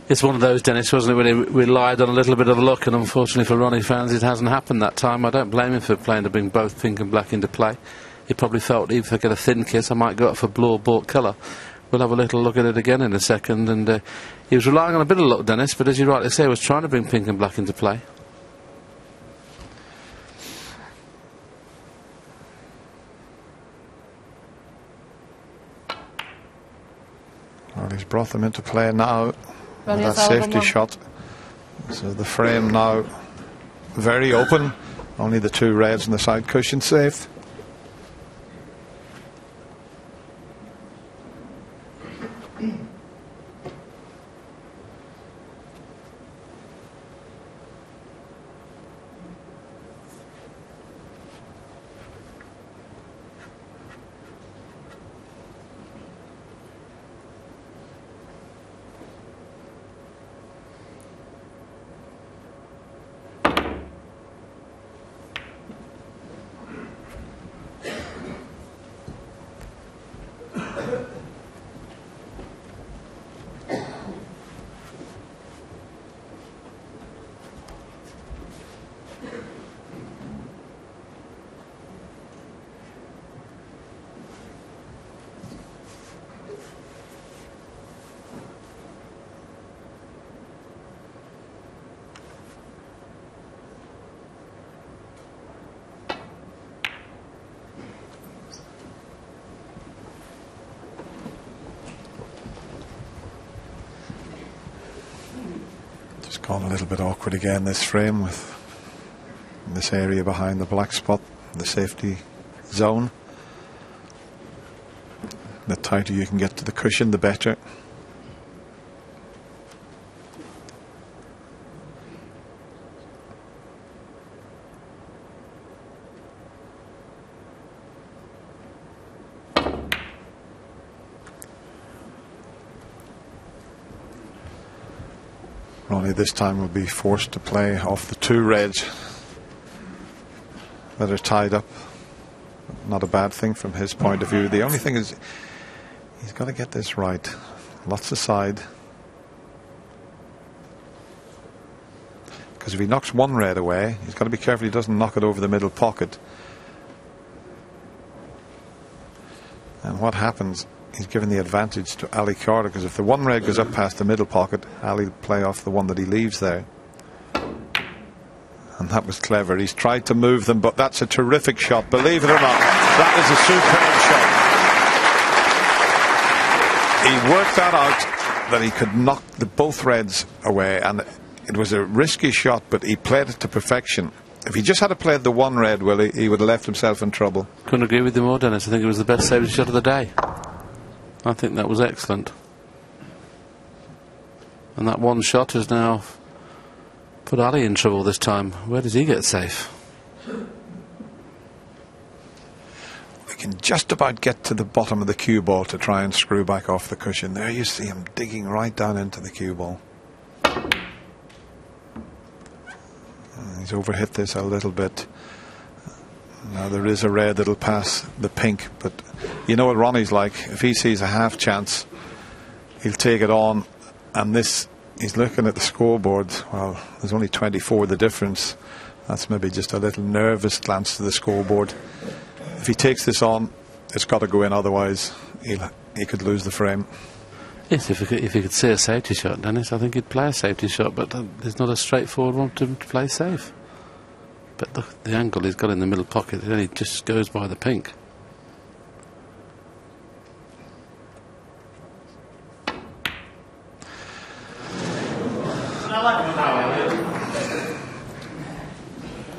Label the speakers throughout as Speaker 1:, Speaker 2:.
Speaker 1: It's one of those, Dennis, wasn't it, when he relied on a little bit of luck, and unfortunately for Ronnie fans, it hasn't happened that time. I don't blame him for playing to bring both pink and black into play. He probably felt, if I get a thin kit, I might go up for blue or bought colour. We'll have a little look at it again in a second, and he was relying on a bit of luck, Dennis, but as you rightly say, he was trying to bring pink and black into play.
Speaker 2: Well, he's brought them into play now. That safety shot. So the frame now very open. Only the two reds and the side cushion safe. Gone a little bit awkward again, this frame, with this area behind the black spot, the safety zone. The tighter you can get to the cushion, the better. Ronnie this time will be forced to play off the two reds that are tied up. Not a bad thing from his point of view. The only thing is he's got to get this right. Lots aside. Because if he knocks one red away, he's got to be careful he doesn't knock it over the middle pocket. And what happens, he's given the advantage to Ali Carter, because if the one red goes up past the middle pocket, Ali will play off the one that he leaves there. And that was clever. He's tried to move them, but that's a terrific shot. Believe it or not, that is a superb shot. He worked that out, that he could knock both reds away, and it was a risky shot, but he played it to perfection. If he just had played the one red, well, he would have left himself in trouble.
Speaker 1: Couldn't agree with you more, Dennis. I think it was the best safety shot of the day. I think that was excellent. And that one shot has now put Ali in trouble this time. Where does he get safe?
Speaker 2: We can just about get to the bottom of the cue ball to try and screw back off the cushion. There you see him digging right down into the cue ball. He's overhit this a little bit. Now there is a red that'll pass the pink, but you know what Ronnie's like. If he sees a half chance, he'll take it on. And this, he's looking at the scoreboard. Well, there's only 24 the difference. That's maybe just a little nervous glance to the scoreboard. If he takes this on, it's got to go in, otherwise he could lose the frame.
Speaker 1: Yes, if he could see a safety shot, Dennis, I think he'd play a safety shot, but there's not a straightforward one to play safe. But the angle he's got in the middle pocket, it only just goes by the pink.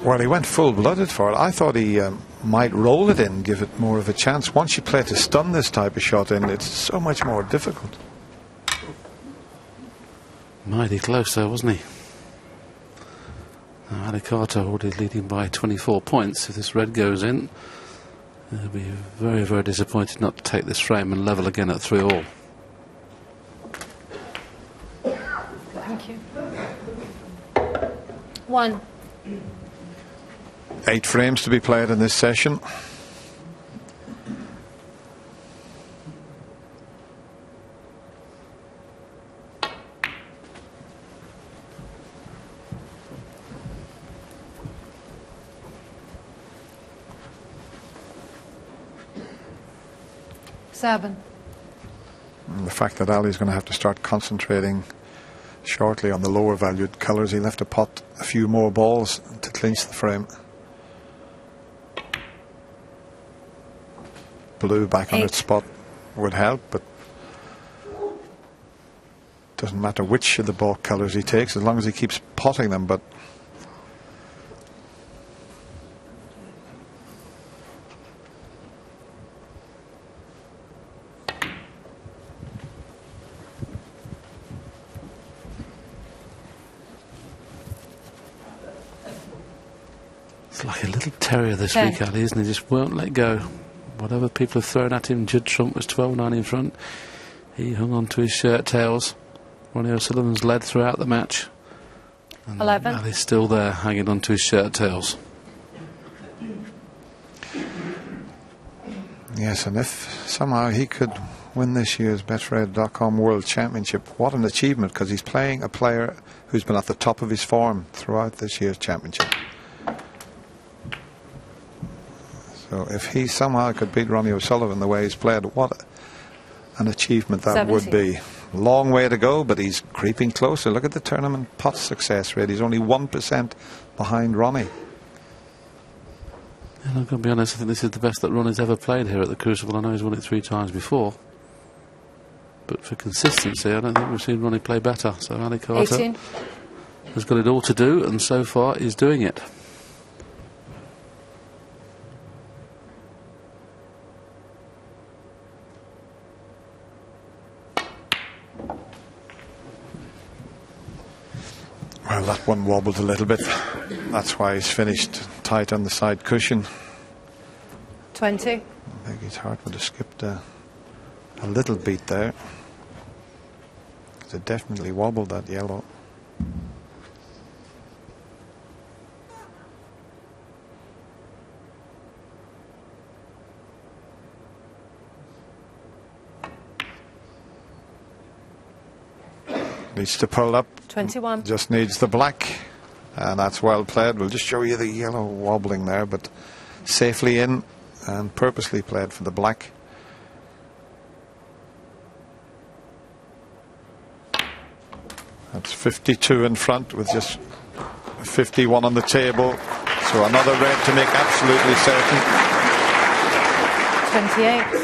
Speaker 2: Well, he went full-blooded for it. I thought he might roll it in, give it more of a chance. Once you play to stun this type of shot in, it's so much more difficult.
Speaker 1: Mighty close though, wasn't he? Now, Ali Carter already leading by 24 points. If this red goes in, they'll be very, very disappointed not to take this frame and level again at 3-all.
Speaker 3: Thank you. 1.
Speaker 2: 8 frames to be played in this session.
Speaker 3: 7.
Speaker 2: And the fact that Ali's going to have to start concentrating shortly on the lower valued colours, he'll have to pot a few more balls to clinch the frame. Blue back on
Speaker 3: 8.
Speaker 2: its spot would help, but doesn't matter which of the ball colours he takes as long as he keeps potting them. But
Speaker 1: it's like a little terrier this
Speaker 3: 10.
Speaker 1: week, Ali, isn't he? Just won't let go. Whatever people have thrown at him, Judd Trump was 12-9 in front. He hung on to his shirt tails. Ronnie O'Sullivan's led throughout the match. And
Speaker 3: 11.
Speaker 1: Ali's still there, hanging on to his shirt tails.
Speaker 2: yes, and if somehow he could win this year's Betfred.com World Championship, what an achievement, because he's playing a player who's been at the top of his form throughout this year's championship. So if he somehow could beat Ronnie O'Sullivan the way he's played, what an achievement that
Speaker 3: 70.
Speaker 2: would be. Long way to go, but he's creeping closer. Look at the tournament pot success rate. He's only 1% behind Ronnie.
Speaker 1: And I'm going to be honest, I think this is the best that Ronnie's ever played here at the Crucible. I know he's won it 3 times before, but for consistency I don't think we've seen Ronnie play better. So Ali Carter
Speaker 3: 18.
Speaker 1: has got it all to do, and so far he's doing it.
Speaker 2: Well, that one wobbled a little bit. That's why he's finished tight on the side cushion.
Speaker 3: 20.
Speaker 2: I think his heart would have skipped a little beat there, because it definitely wobbled, that yellow. Needs to pull up.
Speaker 3: 21.
Speaker 2: Just needs the black, and that's well played. We'll just show you the yellow wobbling there, but safely in and purposely played for the black. That's 52 in front with just 51 on the table, so another red to make absolutely certain.
Speaker 3: 28.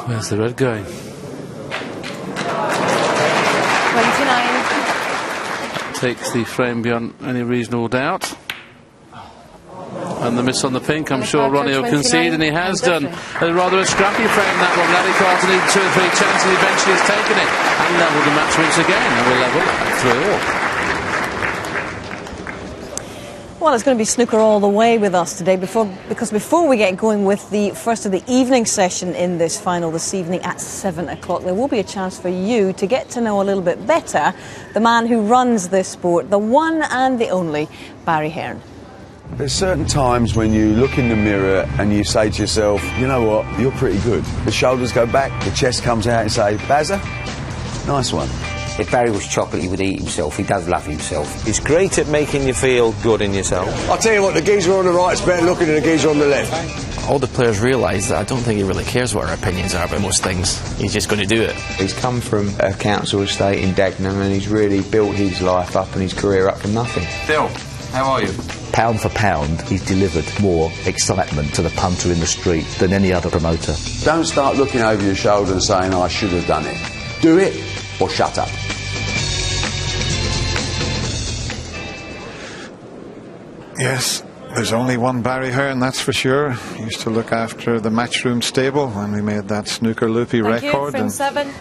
Speaker 1: Where's the red going?
Speaker 3: 29.
Speaker 1: Takes the frame beyond any reasonable doubt. And the miss on the pink, I'm sure Ronnie will concede, and he has done. Rather a scrappy frame, that one. Ali Carter needed 2 or 3 chances, eventually has taken it and levelled the match once again, and we're level at 3-all.
Speaker 4: Well, it's going to be snooker all the way with us today, because before we get going with the first of the evening session in this final this evening at 7 o'clock, there will be a chance for you to get to know a little bit better the man who runs this sport, the one and the only Barry Hearn.
Speaker 5: There's certain times when you look in the mirror and you say to yourself, you know what, you're pretty good. The shoulders go back, the chest comes out and say, Bazza, nice one.
Speaker 6: If Barry was chocolate, he would eat himself. He does love himself.
Speaker 7: He's great at making you feel good in yourself.
Speaker 8: I'll tell you what, the geezer on the right's better looking than the geezer on the left.
Speaker 9: All the players realise that I don't think he really cares what our opinions are about most things. He's just going to do it.
Speaker 10: He's come from a council estate in Dagenham and he's really built his life up and his career up from nothing.
Speaker 11: Phil, how are you?
Speaker 12: Pound for pound, he's delivered more excitement to the punter in the street than any other promoter.
Speaker 5: Don't start looking over your shoulder and saying, I should have done it. Do it or shut up.
Speaker 2: Yes, there's only one Barry Hearn, that's for sure. He used to look after the Matchroom stable when we made that snooker loopy record.
Speaker 3: Thank you, Frame-7.